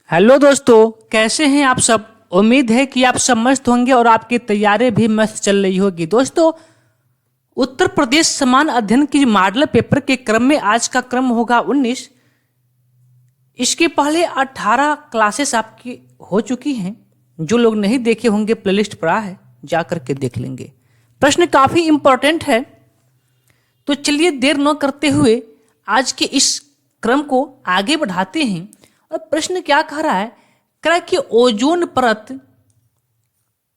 Hello दोस्तों, कैसे हैं आप सब। उम्मीद है कि आप सब मस्त होंगे और आपकी तैयारी भी मस्त चल रही होगी। दोस्तों, उत्तर प्रदेश समान अध्ययन की मॉडल पेपर के क्रम में आज का क्रम होगा 19। इसके पहले 18 क्लासेस आपकी हो चुकी हैं। जो लोग नहीं देखे होंगे, प्लेलिस्ट पड़ा है, जा करके देख लेंगे। प्रश्न काफी इंपॉर्टेंट है, तो चलिए देर न करते हुए आज के इस क्रम को आगे बढ़ाते हैं। और प्रश्न क्या कह रहा है? कह रहा है कि ओजोन परत,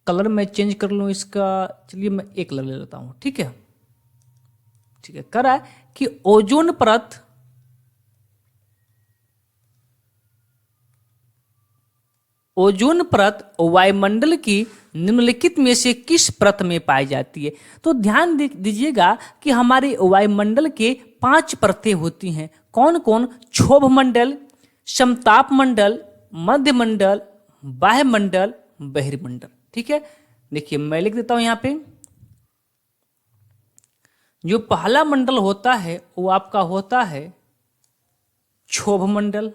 कलर मैं चेंज कर लूं इसका, चलिए मैं एक कलर ले लेता हूं, ठीक है। कह रहा है कि ओजोन परत वायुमंडल की निम्नलिखित में से किस परत में पाई जाती है। तो ध्यान दीजिएगा कि हमारे वायुमंडल के 5 परतें होती हैं। कौन कौन? क्षोभ मंडल, समताप मंडल, मध्य मंडल, बाह्यमंडल, बहिर्मंडल। ठीक है, देखिए मैं लिख देता हूं यहां पे। जो पहला मंडल होता है वो आपका होता है क्षोभ मंडल।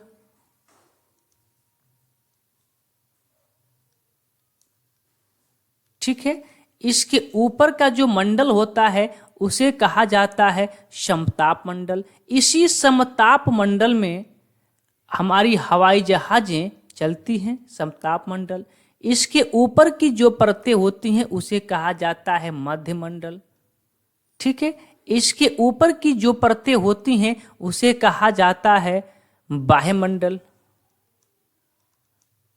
ठीक है, इसके ऊपर का जो मंडल होता है उसे कहा जाता है समताप मंडल। इसी समताप मंडल में हमारी हवाई जहाजें चलती हैं, समताप मंडल। इसके ऊपर की जो परतें होती हैं उसे कहा जाता है मध्य मंडल। ठीक है, इसके ऊपर की जो परतें होती हैं उसे कहा जाता है बाह्यमंडल।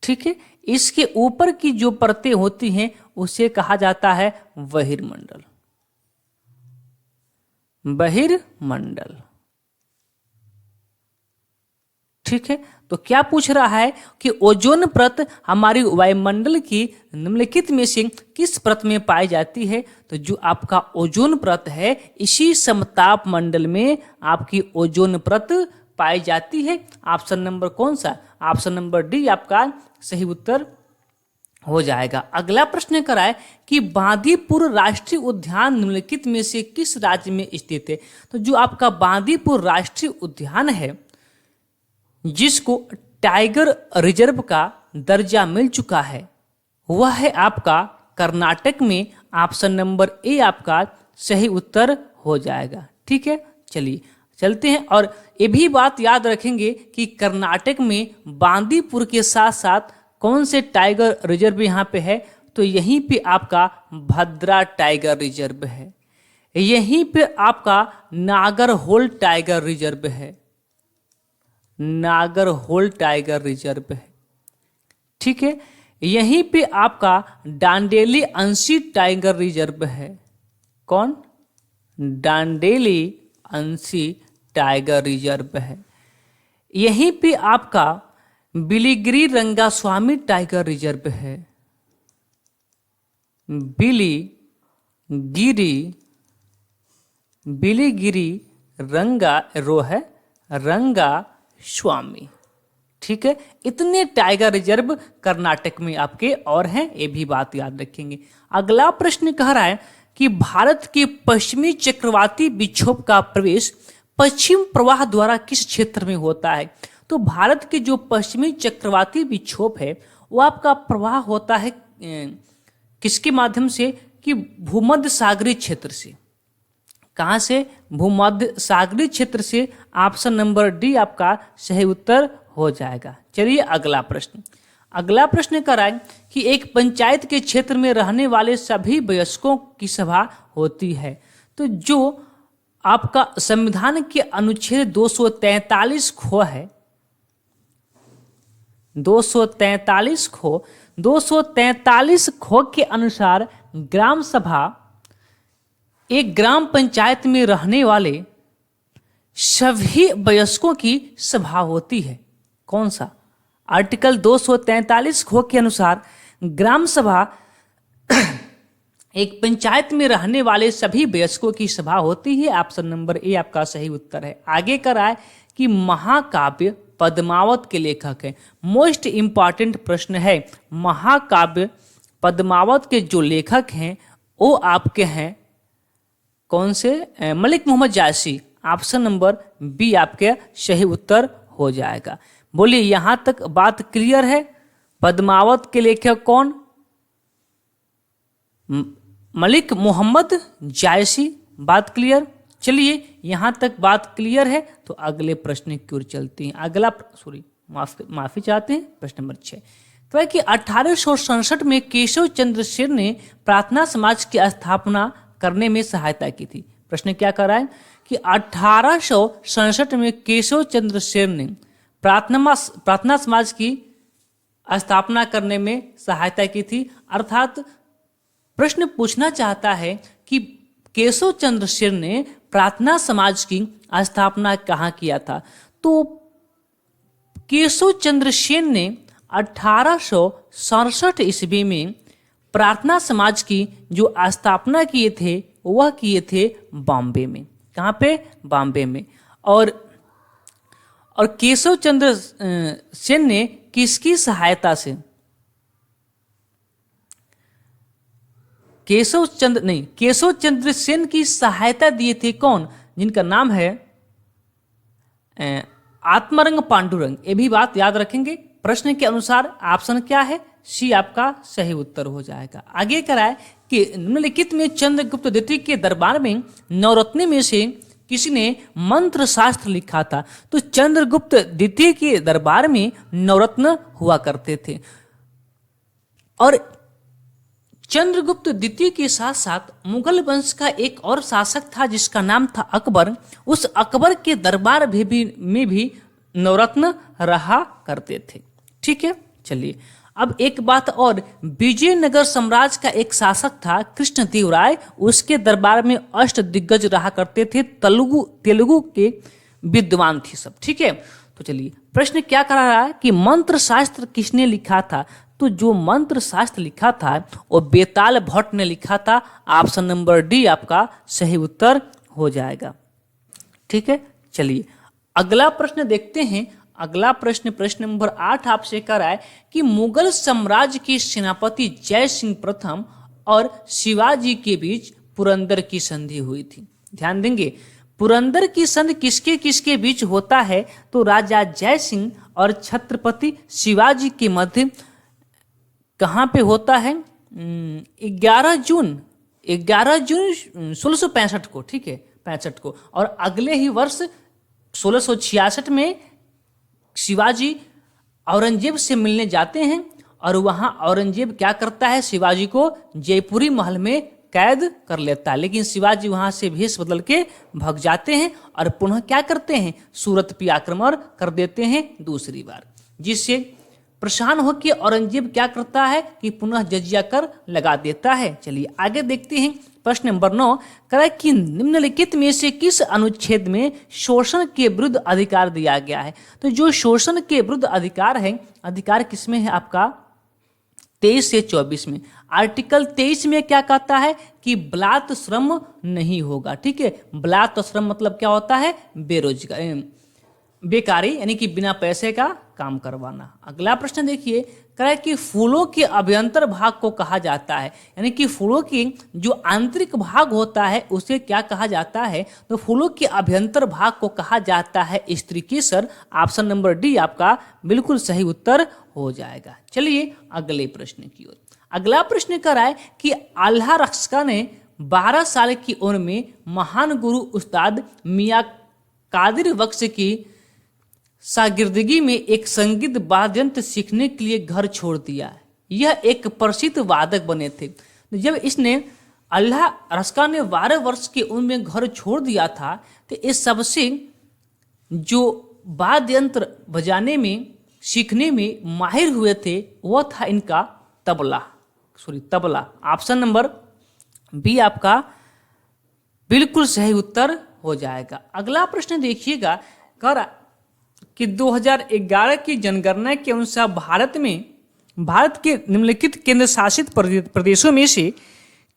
ठीक है, इसके ऊपर की जो परतें होती हैं उसे कहा जाता है बहिर्मंडल। बहिर्मंडल। ठीक है, तो क्या पूछ रहा है कि ओजोन परत हमारी वायुमंडल की निम्नलिखित में से किस परत में पाई जाती है। तो जो आपका ओजोन परत है, इसी समताप मंडल में आपकी ओजोन परत पाई जाती है। ऑप्शन नंबर कौन सा? ऑप्शन नंबर डी आपका सही उत्तर हो जाएगा। अगला प्रश्न कराए कि बांदीपुर राष्ट्रीय उद्यान निम्नलिखित में से किस राज्य में स्थित है। तो जो आपका बांदीपुर राष्ट्रीय उद्यान है, जिसको टाइगर रिजर्व का दर्जा मिल चुका है, वह है आपका कर्नाटक में। ऑप्शन नंबर ए आपका सही उत्तर हो जाएगा। ठीक है, चलिए चलते हैं। और ये भी बात याद रखेंगे कि कर्नाटक में बांदीपुर के साथ साथ कौन से टाइगर रिजर्व यहाँ पे है। तो यहीं पे आपका भद्रा टाइगर रिजर्व है, यहीं पे आपका नागरहोल टाइगर रिजर्व है, नागरहोल टाइगर रिजर्व है। ठीक है, यहीं पे आपका डांडेली अंशी टाइगर रिजर्व है। कौन? डांडेली अंशी टाइगर रिजर्व है। यहीं पे आपका बिलीगिरी रंगास्वामी टाइगर रिजर्व है। बिलीगिरी रंगा स्वामी। ठीक है, इतने टाइगर रिजर्व कर्नाटक में आपके और हैं, ये भी बात याद रखेंगे। अगला प्रश्न कह रहा है कि भारत के पश्चिमी चक्रवाती विक्षोभ का प्रवेश पश्चिम प्रवाह द्वारा किस क्षेत्र में होता है। तो भारत के जो पश्चिमी चक्रवाती विक्षोभ है वो आपका प्रवाह होता है किसके माध्यम से? कि भूमध्य सागरीय क्षेत्र से। कहां से? भूमध्य सागरीय क्षेत्र से। ऑप्शन नंबर डी आपका सही उत्तर हो जाएगा। चलिए अगला प्रश्न कराएं कि एक पंचायत के क्षेत्र में रहने वाले सभी वयस्कों की सभा होती है। तो जो आपका संविधान के अनुच्छेद 243 खो है, 243 खो के अनुसार ग्राम सभा एक ग्राम पंचायत में रहने वाले सभी वयस्कों की सभा होती है। कौन सा? आर्टिकल 243 खो के अनुसार ग्राम सभा एक पंचायत में रहने वाले सभी वयस्कों की सभा होती है। ऑप्शन नंबर ए आपका सही उत्तर है। आगे कराए कि महाकाव्य पद्मावत के लेखक हैं। मोस्ट इंपॉर्टेंट प्रश्न है। महाकाव्य पद्मावत के जो लेखक हैं वो आपके हैं कौन से? मलिक मोहम्मद जायसी। ऑप्शन नंबर बी आपके सही उत्तर हो जाएगा। बोलिए यहां तक बात क्लियर है? पद्मावत के लेखक कौन? मलिक मोहम्मद जायसी। बात क्लियर? चलिए यहां तक बात क्लियर है तो अगले प्रश्न की ओर चलते हैं। अगला माफी चाहते हैं, प्रश्न नंबर 6। तो है कि 1867 में केशव चंद्र सेन ने प्रार्थना समाज की स्थापना करने में सहायता की थी। प्रश्न क्या कर रहा है कि 1867 में केशव चंद्र सेन ने प्रार्थना समाज की स्थापना करने में सहायता की थी। अर्थात प्रश्न पूछना चाहता है कि केशव चंद्र सेन ने प्रार्थना समाज की स्थापना कहाँ किया था? तो केशव चंद्र सेन ने 1867 ईस्वी में प्रार्थना समाज की जो स्थापना किए थे वह किए थे बॉम्बे में। कहाँ पे? बॉम्बे में। और केशव चंद्र सेन ने किसकी सहायता से? केशव चंद्र सेन की सहायता दिए थे कौन? जिनका नाम है आत्मरंग पांडुरंग। ये भी बात याद रखेंगे। प्रश्न के अनुसार ऑप्शन क्या है? सी आपका सही उत्तर हो जाएगा। आगे कराए कि निम्नलिखित में चंद्रगुप्त द्वितीय के दरबार में नवरत्न में से किसी ने मंत्र शास्त्र लिखा था? तो चंद्रगुप्त द्वितीय के दरबार में नवरत्न हुआ करते थे। और चंद्रगुप्त द्वितीय के साथ साथ मुगल वंश का एक और शासक था जिसका नाम था अकबर। उस अकबर के दरबार में भी नवरत्न रहा करते थे। ठीक है, चलिए अब एक बात और, विजयनगर साम्राज्य का एक शासक था कृष्णदेव राय। उसके दरबार में अष्ट दिग्गज रहा करते थे, तेलुगु के विद्वान थे सब। ठीक है, तो चलिए प्रश्न क्या कर रहा है कि मंत्र शास्त्र किसने लिखा था? तो जो मंत्र शास्त्र लिखा था वो बेताल भट्ट ने लिखा था। ऑप्शन नंबर डी आपका सही उत्तर हो जाएगा। ठीक है, चलिए अगला प्रश्न देखते हैं। अगला प्रश्न नंबर 8 आपसे कर रहा है कि मुगल साम्राज्य के सेनापति जय सिंह प्रथम और शिवाजी के बीच पुरंदर की संधि हुई थी। ध्यान देंगे, पुरंदर की संधि किसके किसके बीच होता है? तो राजा जय सिंह और छत्रपति शिवाजी के मध्य कहाँ पे होता है? 11 जून 1665 को। ठीक है, 65 को। और अगले ही वर्ष 1666 में शिवाजी औरंगजेब से मिलने जाते हैं और वहां औरंगजेब क्या करता है? शिवाजी को जयपुरी महल में कैद कर लेता है, लेकिन शिवाजी वहां से भेष बदल के भाग जाते हैं और पुनः क्या करते हैं? सूरत पे आक्रमण कर देते हैं दूसरी बार, जिससे परेशान होकर औरंगजेब क्या करता है कि पुनः जजिया कर लगा देता है। चलिए आगे देखते हैं। प्रश्न नंबर 9 करा कि निम्नलिखित में से किस अनुच्छेद में शोषण के विरुद्ध अधिकार दिया गया है? तो जो शोषण के विरुद्ध अधिकार है, अधिकार किसमें है आपका? 23 से 24 में। आर्टिकल 23 में क्या कहता है कि बलात् श्रम नहीं होगा। ठीक है, बलात् श्रम मतलब क्या होता है? बेरोजगार, बेकारी, यानी कि बिना पैसे का काम करवाना। अगला प्रश्न देखिए, कह कि फूलों के अभ्यंतर भाग को कहा जाता है, यानी कि फूलों की जो आंतरिक भाग होता है उसे क्या कहा जाता है? तो फूलों के अभ्यंतर भाग को कहा जाता है स्त्री केसर। ऑप्शन नंबर डी आपका बिल्कुल सही उत्तर हो जाएगा। चलिए अगले प्रश्न की ओर। अगला प्रश्न कर रहा है कि आल्हा रक्सका ने 12 साल की उम्र में महान गुरु उस्ताद मियां कादिर बख्श की शागिर्दगी में एक संगीत वाद्ययंत्र सीखने के लिए घर छोड़ दिया। यह एक प्रसिद्ध वादक बने थे। जब इसने अल्लाह रस्का ने 12 वर्ष की उम्र में घर छोड़ दिया था तो इस सबसे जो वाद्ययंत्र बजाने में सीखने में माहिर हुए थे वह था इनका तबला। ऑप्शन नंबर बी आपका बिल्कुल सही उत्तर हो जाएगा। अगला प्रश्न देखिएगा, कर कि 2011 की जनगणना के अनुसार भारत के निम्नलिखित केंद्र शासित प्रदेशों में से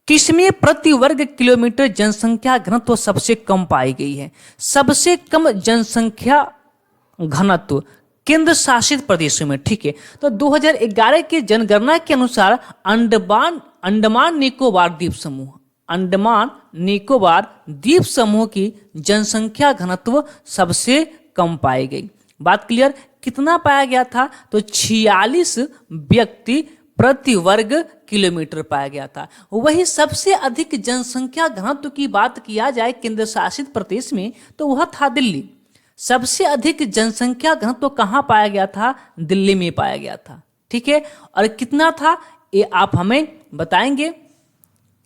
किसमें प्रति वर्ग किलोमीटर जनसंख्या घनत्व सबसे कम पाई गई है? सबसे कम जनसंख्या घनत्व केंद्र शासित प्रदेशों में। ठीक है, तो 2011 के जनगणना के अनुसार अंडमान निकोबार द्वीप समूह की जनसंख्या घनत्व सबसे कम पाई गई। बात क्लियर? कितना पाया गया था? तो 46 व्यक्ति प्रति वर्ग किलोमीटर पाया गया था। वही सबसे अधिक जनसंख्या घनत्व की बात किया जाए केंद्र शासित प्रदेश में तो वह था दिल्ली। सबसे अधिक जनसंख्या घनत्व कहाँ पाया गया था? दिल्ली में पाया गया था। ठीक है, और कितना था ये आप हमें बताएंगे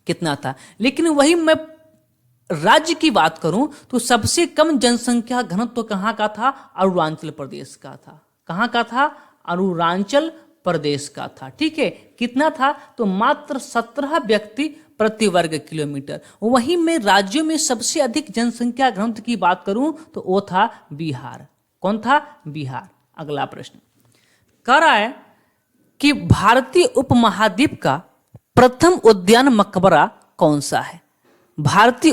कितना था। लेकिन वही मैं राज्य की बात करूं तो सबसे कम जनसंख्या घनत्व कहाँ का था? अरुणाचल प्रदेश का था। कहाँ का था? अरुणाचल प्रदेश का था। ठीक है, कितना था? तो मात्र 17 व्यक्ति प्रति वर्ग किलोमीटर। वहीं में राज्यों में सबसे अधिक जनसंख्या घनत्व की बात करूं तो वो था बिहार। कौन था? बिहार। अगला प्रश्न कह रहा है कि भारतीय उपमहाद्वीप का प्रथम उद्यान मकबरा कौन सा है? भारतीय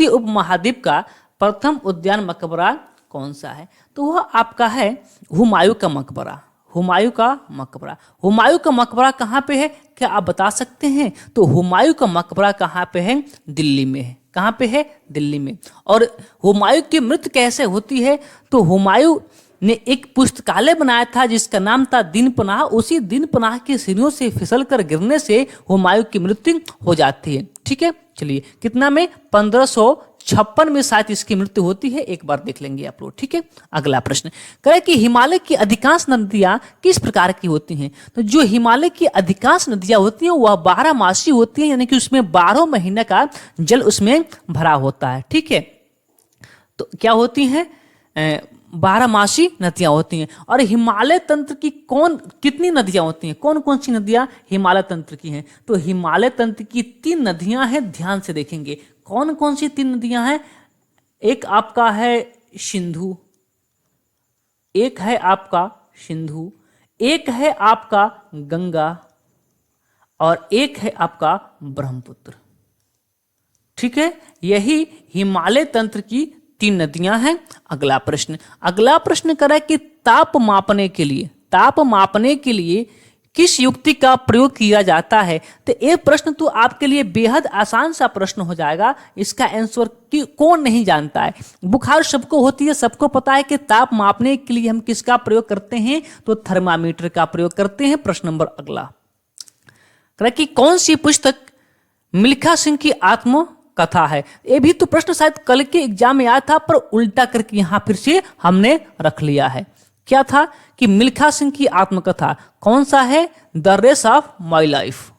उपमहाद्वीप का प्रथम उद्यान मकबरा कौन सा है? तो वह आपका है हुमायूं का मकबरा। हुमायूं का मकबरा। हुमायूं का मकबरा कहाँ पे है? क्या आप बता सकते हैं? तो हुमायूं का मकबरा कहाँ पे है? दिल्ली में है। कहाँ पे है? दिल्ली में। और हुमायूं की मृत्यु कैसे होती है? तो हुमायूं ने एक पुस्तकालय बनाया था जिसका नाम था दीन पनाह। उसी दीन पनाह की सीढ़ियों से फिसलकर गिरने से हुमायूं की मृत्यु हो जाती है। ठीक है, चलिए कितना में? 1556 में शायद इसकी मृत्यु होती है। एक बार देख लेंगे आप लोग। ठीक है, अगला प्रश्न कहे कि हिमालय की अधिकांश नदियां किस प्रकार की होती हैं? तो जो हिमालय की अधिकांश नदियां होती हैं वह 12 मासी होती हैं, यानी कि उसमें 12 महीने का जल उसमें भरा होता है। ठीक है, तो क्या होती हैं? 12 मासी नदियां होती हैं। और हिमालय तंत्र की कितनी नदियां होती हैं? कौन कौन सी नदियां हिमालय तंत्र की हैं? तो हिमालय तंत्र की 3 नदियां हैं। ध्यान से देखेंगे कौन कौन सी 3 नदियां हैं। एक आपका है सिंधु, एक है आपका सिंधु, एक है आपका गंगा और एक है आपका ब्रह्मपुत्र। ठीक है, यही हिमालय तंत्र की 3 नदियां हैं। अगला प्रश्न करा कि ताप मापने के लिए किस युक्ति का प्रयोग किया जाता है? तो ये प्रश्न तो आपके लिए बेहद आसान सा प्रश्न हो जाएगा। इसका आंसर कौन नहीं जानता है? बुखार सबको होती है, सबको पता है कि ताप मापने के लिए हम किसका प्रयोग करते हैं? तो थर्मामीटर का प्रयोग करते हैं। प्रश्न नंबर अगला कि कौन सी पुस्तक मिल्खा सिंह की आत्म कथा है? ये भी तो प्रश्न शायद कल के एग्जाम में आया था, पर उल्टा करके यहां फिर से हमने रख लिया है। क्या था कि मिल्खा सिंह की आत्मकथा कौन सा है? The race of my life.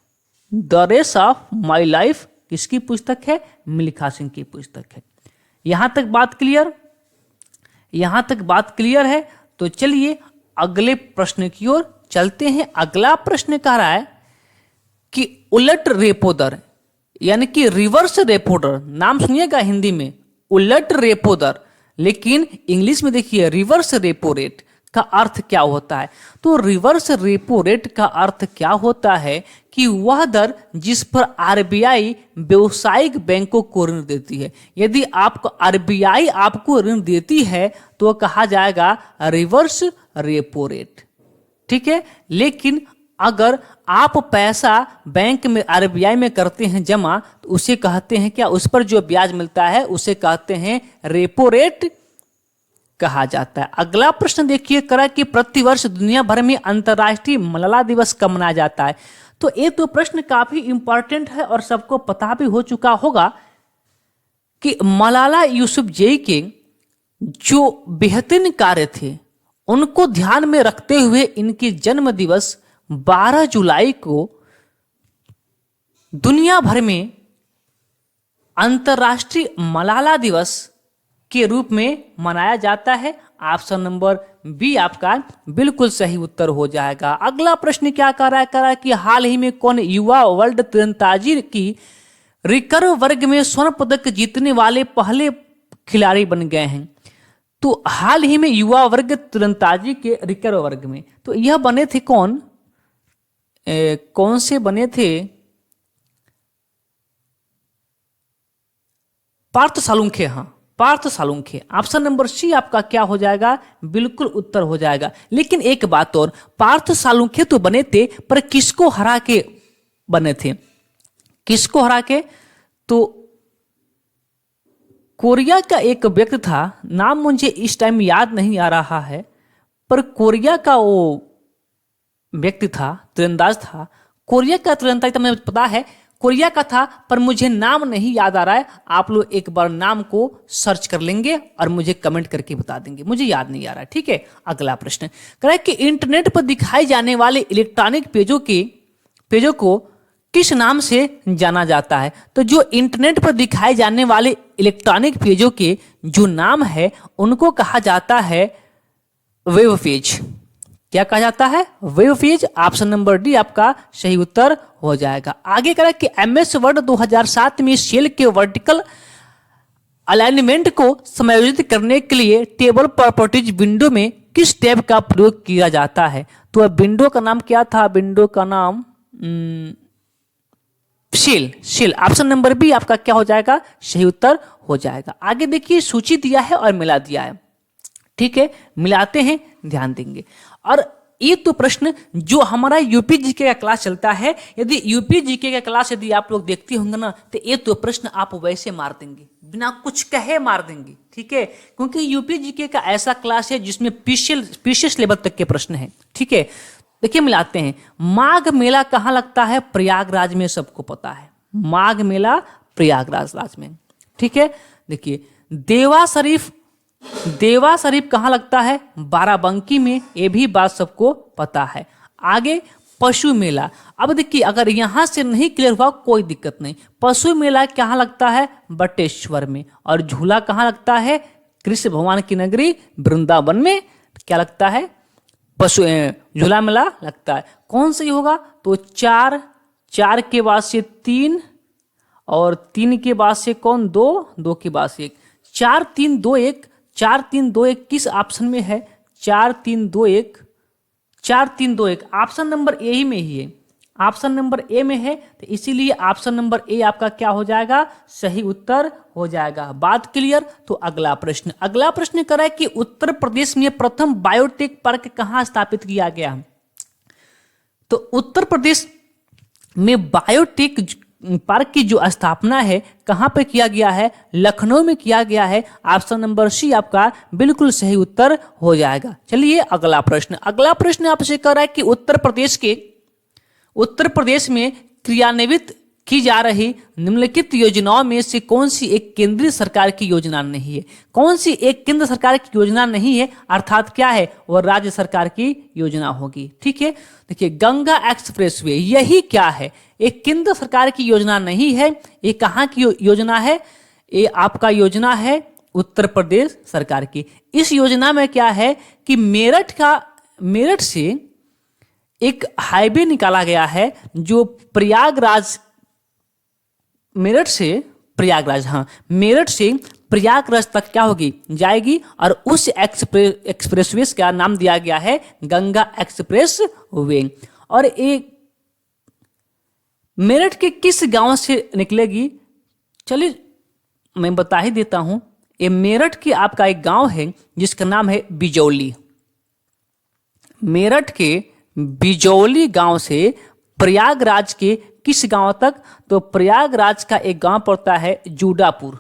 The race of my life किसकी पुस्तक है? मिल्खा सिंह की पुस्तक है। यहां तक बात क्लियर? यहां तक बात क्लियर है? तो चलिए अगले प्रश्न की ओर चलते हैं। अगला प्रश्न कह रहा है कि उलट रेपो दर यानी कि रिवर्स रेपो दर, नाम सुनिएगा हिंदी में उलट रेपो दर, लेकिन इंग्लिश में देखिए रिवर्स रेपो रेट का अर्थ क्या होता है? तो रिवर्स रेपो रेट का अर्थ क्या होता है कि वह दर जिस पर आरबीआई व्यवसायिक बैंकों को ऋण देती है। यदि आपको आरबीआई आपको ऋण देती है तो कहा जाएगा रिवर्स रेपो रेट। ठीक है, लेकिन अगर आप पैसा बैंक में आरबीआई में करते हैं जमा तो उसे कहते हैं क्या? उस पर जो ब्याज मिलता है उसे कहते हैं रेपो रेट कहा जाता है। अगला प्रश्न देखिए करा कि प्रतिवर्ष दुनिया भर में अंतर्राष्ट्रीय मलाला दिवस कब मनाया जाता है? तो ये तो प्रश्न काफी इंपॉर्टेंट है और सबको पता भी हो चुका होगा कि मलाला यूसुफजई के जो बेहतरीन कार्य थे उनको ध्यान में रखते हुए इनके जन्म दिवस 12 जुलाई को दुनिया भर में अंतर्राष्ट्रीय मलाला दिवस के रूप में मनाया जाता है। ऑप्शन नंबर बी आपका बिल्कुल सही उत्तर हो जाएगा। अगला प्रश्न क्या कर रहा है कि हाल ही में कौन युवा वर्ल्ड तीरंदाजी की रिकर्व वर्ग में स्वर्ण पदक जीतने वाले पहले खिलाड़ी बन गए हैं? तो हाल ही में युवा वर्ग तीरंदाजी के रिकर्व वर्ग में तो यह बने थे कौन? कौन से बने थे? पार्थ सालुंखे। हाँ, Parth Salunkhe. Option number C आपका क्या हो जाएगा? बिल्कुल उत्तर हो जाएगा। लेकिन एक बात और, पार्थ सालुंखे तो बने थे पर किसको हरा के बने थे? किसको हरा के? तो कोरिया का एक व्यक्ति था, नाम मुझे इस टाइम याद नहीं आ रहा है, पर कोरिया का वो व्यक्ति था, तीरंदाज था। कोरिया का तीरंदाज तो मुझे पता है, कोरिया का था, पर मुझे नाम नहीं याद आ रहा है। आप लोग एक बार नाम को सर्च कर लेंगे और मुझे कमेंट करके बता देंगे, मुझे याद नहीं आ रहा है। ठीक है, अगला प्रश्न कह रहा है कि इंटरनेट पर दिखाई जाने वाले इलेक्ट्रॉनिक पेजों को किस नाम से जाना जाता है? तो जो इंटरनेट पर दिखाए जाने वाले इलेक्ट्रॉनिक पेजों के जो नाम है उनको कहा जाता है वेब पेज। क्या कहा जाता है? Web page. Option number D आपका सही उत्तर हो जाएगा। आगे करें कि एमएस वर्ड 2007 में सेल के वर्टिकल अलाइनमेंट को समायोजित करने के लिए टेबल प्रॉपर्टीज विंडो में किस टैब का प्रयोग किया जाता है? तो विंडो का नाम क्या था? विंडो का नाम सेल। ऑप्शन नंबर बी आपका क्या हो जाएगा? सही उत्तर हो जाएगा। आगे देखिए, सूची दिया है और मिला दिया है। ठीक है, मिलाते हैं, ध्यान देंगे। और ये तो प्रश्न जो हमारा यूपी जीके का क्लास चलता है, यदि यूपी जीके का क्लास यदि आप लोग देखते होंगे ना, तो ये तो प्रश्न आप वैसे मार देंगे, बिना कुछ कहे मार देंगे। ठीक है, क्योंकि यूपी जीके का ऐसा क्लास है जिसमें पीसीएस लेवल तक के प्रश्न हैं। ठीक है, देखिए मिलाते हैं। माघ मेला कहाँ लगता है? प्रयागराज में, सबको पता है माघ मेला प्रयागराज में। ठीक है, देखिए देवा शरीफ कहाँ लगता है? बाराबंकी में, ये भी बात सबको पता है। आगे पशु मेला। अब देखिए, अगर यहां से नहीं क्लियर हुआ कोई दिक्कत नहीं। पशु मेला कहाँ लगता है? बटेश्वर में। और झूला कहाँ लगता है? कृष्ण भगवान की नगरी वृंदावन में क्या लगता है? झूला मेला लगता है। कौन सही होगा? तो चार के बाद से 3 और 3 के बाद से कौन? 2 के बाद से 1। 4 3 2 1 4 3 2 1 किस ऑप्शन में है? 4 3 2 1 ऑप्शन नंबर ए ही में ही है। ऑप्शन नंबर ए में है, तो इसीलिए ऑप्शन नंबर ए आपका क्या हो जाएगा? सही उत्तर हो जाएगा। बात क्लियर? तो अगला प्रश्न करा है कि उत्तर प्रदेश में प्रथम बायोटेक पार्क कहाँ स्थापित किया गया? तो उत्तर प्रदेश में बायोटेक पार्क की जो स्थापना है कहां पे किया गया है? लखनऊ में किया गया है। ऑप्शन नंबर सी आपका बिल्कुल सही उत्तर हो जाएगा। चलिए अगला प्रश्न आपसे कर रहा है कि उत्तर प्रदेश में क्रियान्वित की जा रही निम्नलिखित योजनाओं में से कौन सी एक केंद्रीय सरकार की योजना नहीं है? कौन सी एक केंद्र सरकार की योजना नहीं है, अर्थात क्या है? वह राज्य सरकार की योजना होगी। ठीक है, देखिए गंगा एक्सप्रेसवे, यही क्या है? एक केंद्र सरकार की योजना नहीं है। ये कहाँ की योजना है? ये आपका योजना है उत्तर प्रदेश सरकार की। इस योजना में क्या है कि मेरठ से एक हाईवे निकाला गया है जो मेरठ से प्रयागराज तक क्या होगी? जाएगी। और उस एक्सप्रेसवे का नाम दिया गया है गंगा एक्सप्रेस वे। और एक मेरठ के किस गांव से निकलेगी? चलिए मैं बता ही देता हूं। ये मेरठ की आपका एक गांव है जिसका नाम है बिजौली। मेरठ के बिजौली गांव से प्रयागराज के किस गांव तक? तो प्रयागराज का एक गांव पड़ता है जूडापुर।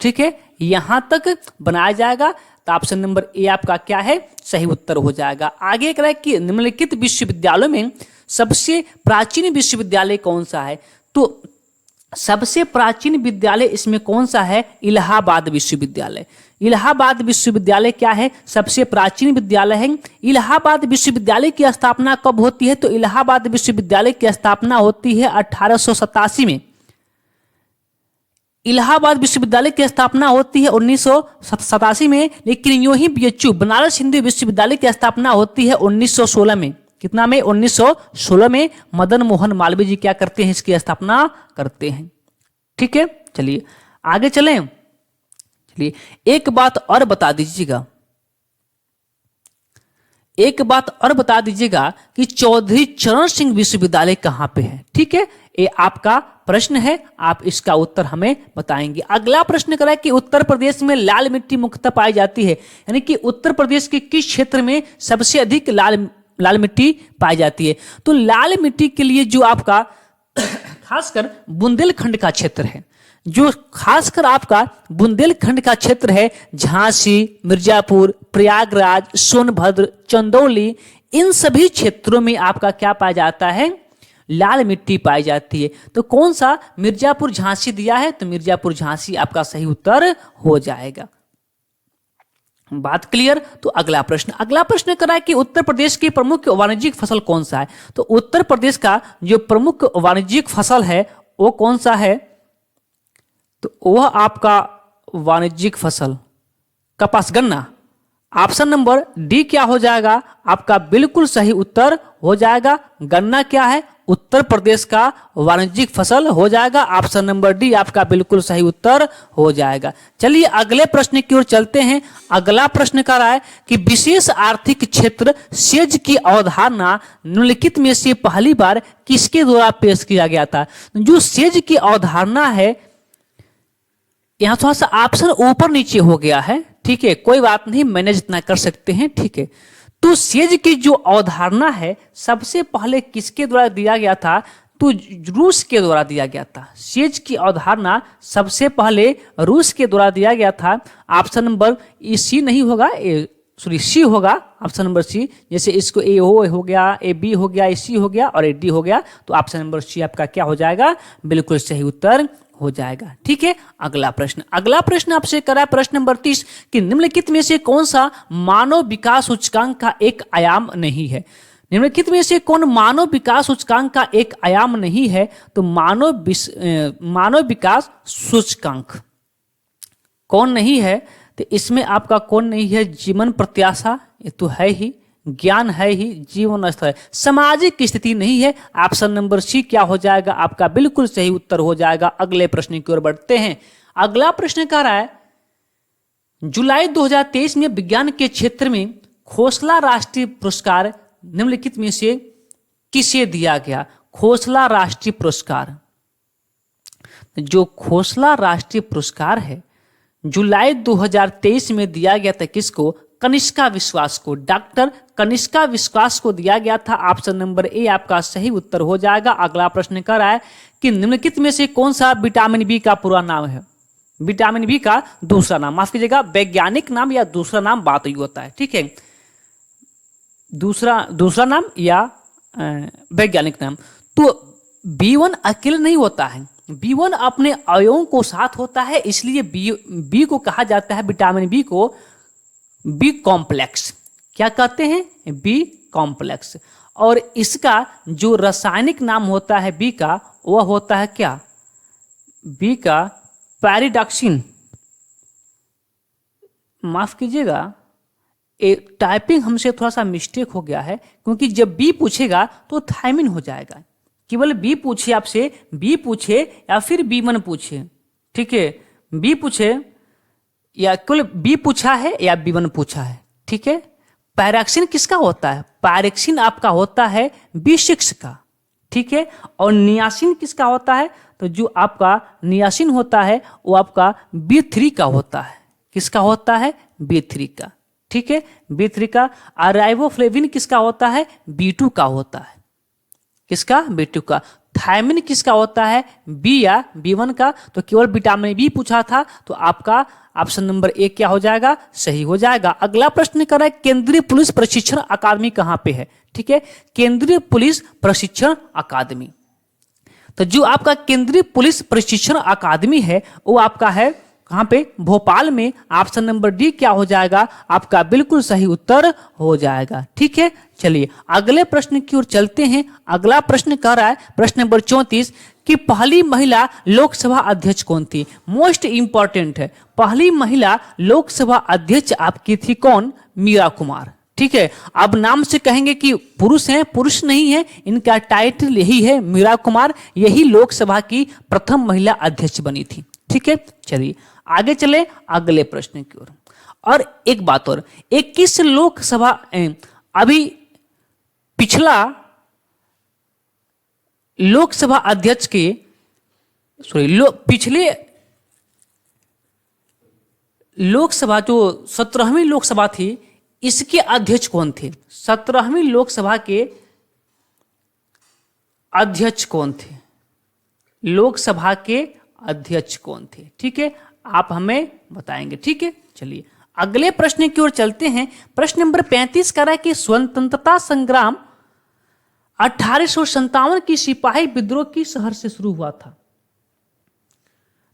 ठीक है, यहां तक बनाया जाएगा। तो ऑप्शन नंबर ए आपका क्या है? सही उत्तर हो जाएगा। आगे कह रहा है कि निम्नलिखित विश्वविद्यालयों में सबसे प्राचीन विश्वविद्यालय कौन सा है? तो सबसे प्राचीन विद्यालय इसमें कौन सा है? इलाहाबाद विश्वविद्यालय। इलाहाबाद विश्वविद्यालय क्या है? सबसे प्राचीन विद्यालय है। इलाहाबाद विश्वविद्यालय की स्थापना कब होती है? तो इलाहाबाद विश्वविद्यालय की स्थापना होती है 1887 में। इलाहाबाद विश्वविद्यालय की स्थापना होती है 1987 में। लेकिन यूं ही बीएचयू बनारस हिंदू विश्वविद्यालय की स्थापना होती है 1916 में। कितना में? 1916 में मदन मोहन मालवीय जी क्या करते हैं? इसकी स्थापना करते हैं। ठीक है, चलिए आगे चलें। चलिए एक बात और बता दीजिएगा कि चौधरी चरण सिंह विश्वविद्यालय कहां पे है? ठीक है, ये आपका प्रश्न है, आप इसका उत्तर हमें बताएंगे। अगला प्रश्न करा है कि उत्तर प्रदेश में लाल मिट्टी मुख्यतः पाई जाती है, यानी कि उत्तर प्रदेश के किस क्षेत्र में सबसे अधिक लाल मिट्टी पाई जाती है? तो लाल मिट्टी के लिए जो आपका खासकर बुंदेलखंड का क्षेत्र है, जो खासकर आपका बुंदेलखंड का क्षेत्र है, झांसी, मिर्जापुर, प्रयागराज, सोनभद्र, चंदौली, इन सभी क्षेत्रों में आपका क्या पाया जाता है, लाल मिट्टी पाई जाती है। तो कौन सा, मिर्जापुर झांसी दिया है, तो मिर्जापुर झांसी आपका सही उत्तर हो जाएगा। बात क्लियर। तो अगला प्रश्न करा है कि उत्तर प्रदेश की प्रमुख वाणिज्यिक फसल कौन सा है। तो उत्तर प्रदेश का जो प्रमुख वाणिज्यिक फसल है वो कौन सा है, तो वह आपका वाणिज्यिक फसल कपास, गन्ना। ऑप्शन नंबर डी क्या हो जाएगा, आपका बिल्कुल सही उत्तर हो जाएगा। गन्ना क्या है, उत्तर प्रदेश का वाणिज्यिक फसल हो जाएगा। ऑप्शन नंबर डी आपका बिल्कुल सही उत्तर हो जाएगा। चलिए अगले प्रश्न की ओर चलते हैं। अगला प्रश्न कर रहा है कि विशेष आर्थिक क्षेत्र सेज की अवधारणा निम्नलिखित में से पहली बार किसके द्वारा पेश किया गया था। जो सेज की अवधारणा है, यहां थोड़ा सा ऑप्शन ऊपर नीचे हो गया है, ठीक है, कोई बात नहीं, मैनेज इतना कर सकते हैं, ठीक है। तो सेज की जो अवधारणा है सबसे पहले किसके द्वारा दिया गया था, तो रूस के द्वारा दिया गया था। सेज की अवधारणा सबसे पहले रूस के द्वारा दिया गया था। ऑप्शन नंबर सी नहीं होगा, सॉरी सी होगा, ऑप्शन नंबर सी। जैसे इसको ए हो गया, ए बी हो गया, ए सी हो गया और ए डी हो गया, तो ऑप्शन नंबर सी आपका क्या हो जाएगा, बिल्कुल सही उत्तर हो जाएगा। ठीक है, अगला प्रश्न आपसे करा है प्रश्न नंबर 30 कि निम्नलिखित में से कौन सा मानव विकास सूचकांक का एक आयाम नहीं है। निम्नलिखित में से कौन मानव विकास सूचकांक का एक आयाम नहीं है, तो मानव विकास सूचकांक कौन नहीं है, तो इसमें आपका कौन नहीं है, जीवन प्रत्याशा ये तो है ही, ज्ञान है ही, जीवन स्तर है, सामाजिक स्थिति नहीं है। ऑप्शन नंबर सी क्या हो जाएगा, आपका बिल्कुल सही उत्तर हो जाएगा। अगले प्रश्न की ओर बढ़ते हैं। अगला प्रश्न कह रहा है जुलाई 2023 में विज्ञान के क्षेत्र में खोसला राष्ट्रीय पुरस्कार निम्नलिखित में से किसे दिया गया। खोसला राष्ट्रीय पुरस्कार, जो खोसला राष्ट्रीय पुरस्कार है जुलाई 2023 में दिया गया था किसको, कनिष्का विश्वास को, डॉक्टर कनिष्का विश्वास को दिया गया था। ऑप्शन नंबर ए आपका सही उत्तर हो जाएगा। अगला प्रश्न कर रहा है कि निम्नलिखित में से कौन सा विटामिन बी का पूरा नाम है। विटामिन बी का दूसरा नाम, माफ कीजिएगा, वैज्ञानिक नाम या दूसरा नाम बात ही होता है, ठीक है, दूसरा नाम या वैज्ञानिक नाम। तो B1 अकेले नहीं होता है, B1 अपने अवयवों को साथ होता है, इसलिए बी को कहा जाता है, विटामिन बी को बी कॉम्प्लेक्स। क्या कहते हैं, बी कॉम्प्लेक्स। और इसका जो रासायनिक नाम होता है बी का, वह होता है क्या, बी का पैरिडॉक्सिन। माफ कीजिएगा, टाइपिंग हमसे थोड़ा सा मिस्टेक हो गया है, क्योंकि जब बी पूछेगा तो थायमिन हो जाएगा। केवल बी पूछे आपसे, बी पूछे या फिर B1 पूछे, ठीक है, बी पूछे या केवल बी पूछा है या B1 पूछा है, ठीक है। पैराक्सिन किसका होता है, पैरेक्सिन आपका होता है B6 का, ठीक है। और नियासिन किसका होता है, तो जो आपका नियासिन होता है वो आपका B3 का होता है। किसका होता है, B3 का, ठीक है, B3 का। और राइबोफ्लेविन किसका होता है, B2 का होता है। किसका, B2 का। थायमिन किसका होता है, बी या B1 का। तो केवल विटामिन बी पूछा था, तो आपका ऑप्शन नंबर ए क्या हो जाएगा, सही हो जाएगा। अगला प्रश्न कर रहा है केंद्रीय पुलिस प्रशिक्षण अकादमी कहां पे है, ठीक है, केंद्रीय पुलिस प्रशिक्षण अकादमी। तो जो आपका केंद्रीय पुलिस प्रशिक्षण अकादमी है वो आपका है कहां पे, भोपाल में। ऑप्शन नंबर डी क्या हो जाएगा, आपका बिल्कुल सही उत्तर हो जाएगा। ठीक है, चलिए अगले प्रश्न की ओर चलते हैं। अगला प्रश्न कह रहा है प्रश्न नंबर 34 कि पहली महिला लोकसभा अध्यक्ष कौन थी। मोस्ट इंपॉर्टेंट है, पहली महिला लोकसभा अध्यक्ष आपकी थी कौन, मीरा कुमार। ठीक है, अब नाम से कहेंगे कि पुरुष हैं, पुरुष नहीं है, इनका टाइटल यही है, मीरा कुमार। यही लोकसभा की प्रथम महिला अध्यक्ष बनी थी। ठीक है, चलिए आगे चले अगले प्रश्न की ओर। और एक बात और, 21 लोकसभा अभी पिछला लोकसभा अध्यक्ष के पिछले लोकसभा जो 17वीं लोकसभा थी इसके अध्यक्ष कौन थे, 17वीं लोकसभा के अध्यक्ष कौन थे, लोकसभा के अध्यक्ष कौन थे? ठीक है, आप हमें बताएंगे। ठीक है, चलिए अगले प्रश्न की ओर चलते हैं। प्रश्न नंबर 35 कह रहा है कि स्वतंत्रता संग्राम 1857 की सिपाही विद्रोह किस शहर से शुरू हुआ था?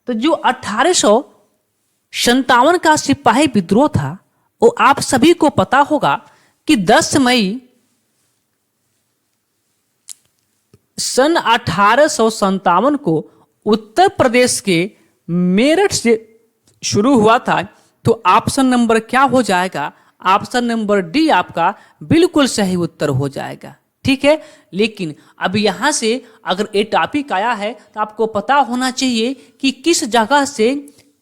तो जो 1857 का सिपाही विद्रोह था वो आप सभी को पता होगा कि 10 मई सन 1857 को उत्तर प्रदेश के मेरठ से शुरू हुआ था। तो ऑप्शन नंबर क्या हो जाएगा? ऑप्शन नंबर डी आपका बिल्कुल सही उत्तर हो जाएगा। ठीक है, लेकिन अब यहां से अगर ये टॉपिक आया है तो आपको पता होना चाहिए कि किस जगह से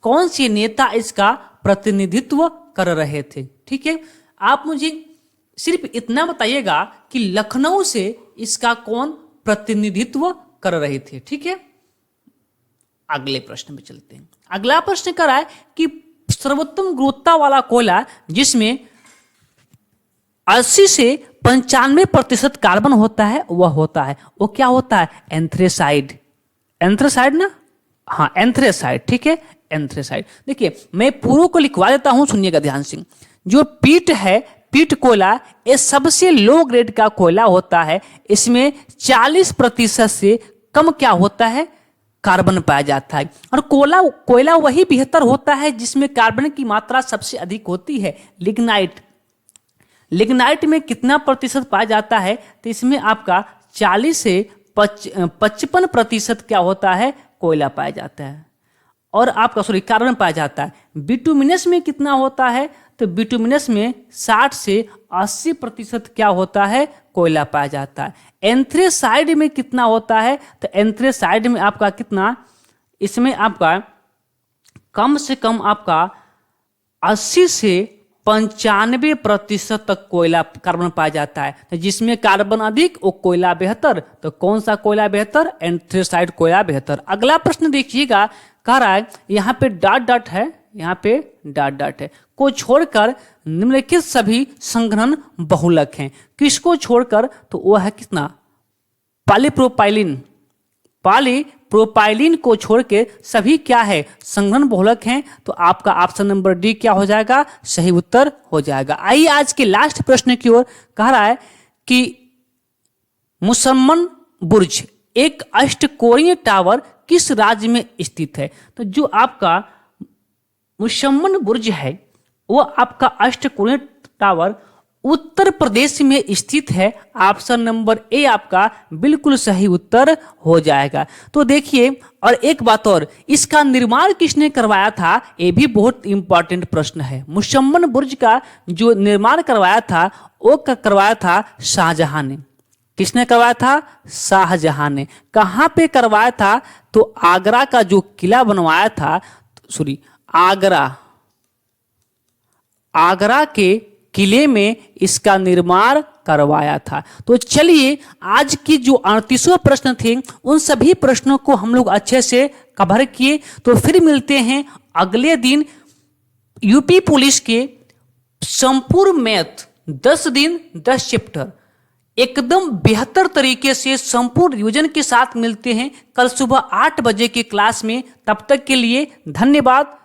कौन से नेता इसका प्रतिनिधित्व कर रहे थे। ठीक है, आप मुझे सिर्फ इतना बताइएगा कि लखनऊ से इसका कौन प्रतिनिधित्व कर रहे थे। ठीक है, अगले प्रश्न में चलते हैं। अगला प्रश्न कर रहा है कि सर्वोत्तम गुणवत्ता वाला कोयला जिसमें 80 से 95% कार्बन होता है वह होता है, वो क्या होता है? एंथ्रेसाइड। एंथ्रेसाइड ना, हाँ एंथ्रेसाइड। ठीक है, एंथ्रेसाइड। देखिए मैं पूरों को लिखवा देता हूं, सुनिएगा ध्यान से। जो पीट है, पीट कोयला, ये सबसे लो ग्रेड का कोयला होता है। इसमें 40% से कम क्या होता है? कार्बन पाया जाता है। और कोयला वही बेहतर होता है जिसमें कार्बन की मात्रा सबसे अधिक होती है। लिग्नाइट, लिग्नाइट में कितना प्रतिशत पाया जाता है? तो इसमें आपका 40 से 55% क्या होता है? कोयला पाया जाता है। और आपका कार्बन पाया जाता है। बिटुमिनस में कितना होता है? तो बिटुमिनस में 60 से 80% क्या होता है? कोयला पाया जाता है। एंथ्रेसाइड में कितना होता है? तो एंथ्रेसाइड में आपका कितना, इसमें आपका कम से कम आपका 80 से 95% तक कोयला कार्बन पाया जाता है। तो जिसमें कार्बन अधिक वो कोयला बेहतर। तो कौन सा कोयला बेहतर? एंथ्रेसाइड कोयला बेहतर। अगला प्रश्न देखिएगा, कह रहा है यहाँ पे डॉट डॉट है, यहाँ पे डॉट डॉट है, को छोड़कर निम्नलिखित सभी संघनन बहुलक हैं। किसको छोड़कर? तो वो है कितना? पॉलीप्रोपाइलिन। पॉलीप्रोपाइलिन को छोड़ के सभी क्या है? संघनन बहुलक हैं। तो आपका ऑप्शन नंबर डी क्या हो जाएगा? सही उत्तर हो जाएगा। आइए आज के लास्ट प्रश्न की ओर। कह रहा है कि मुसम्मन बुर्ज एक अष्टकोणीय टावर किस राज्य में स्थित है? तो जो आपका मुसम्मन बुर्ज है वो आपका अष्टकोणीय टावर उत्तर प्रदेश में स्थित है। ऑप्शन नंबर ए आपका बिल्कुल सही उत्तर हो जाएगा। तो देखिए, और एक बात और, इसका निर्माण किसने करवाया था? ये भी बहुत इंपॉर्टेंट प्रश्न है। मुसम्मन बुर्ज का जो निर्माण करवाया था वो करवाया था शाहजहां ने। किसने करवाया था? शाहजहां ने। कहाँ पे करवाया था? तो आगरा का जो किला बनवाया था, आगरा के किले में इसका निर्माण करवाया था। तो चलिए आज की जो 38 प्रश्न थे उन सभी प्रश्नों को हम लोग अच्छे से कवर किए। तो फिर मिलते हैं अगले दिन। यूपी पुलिस के संपूर्ण मैथ 10 दिन 10 चैप्टर एकदम बेहतर तरीके से संपूर्ण रिवीजन के साथ मिलते हैं कल सुबह 8 बजे की क्लास में। तब तक के लिए धन्यवाद।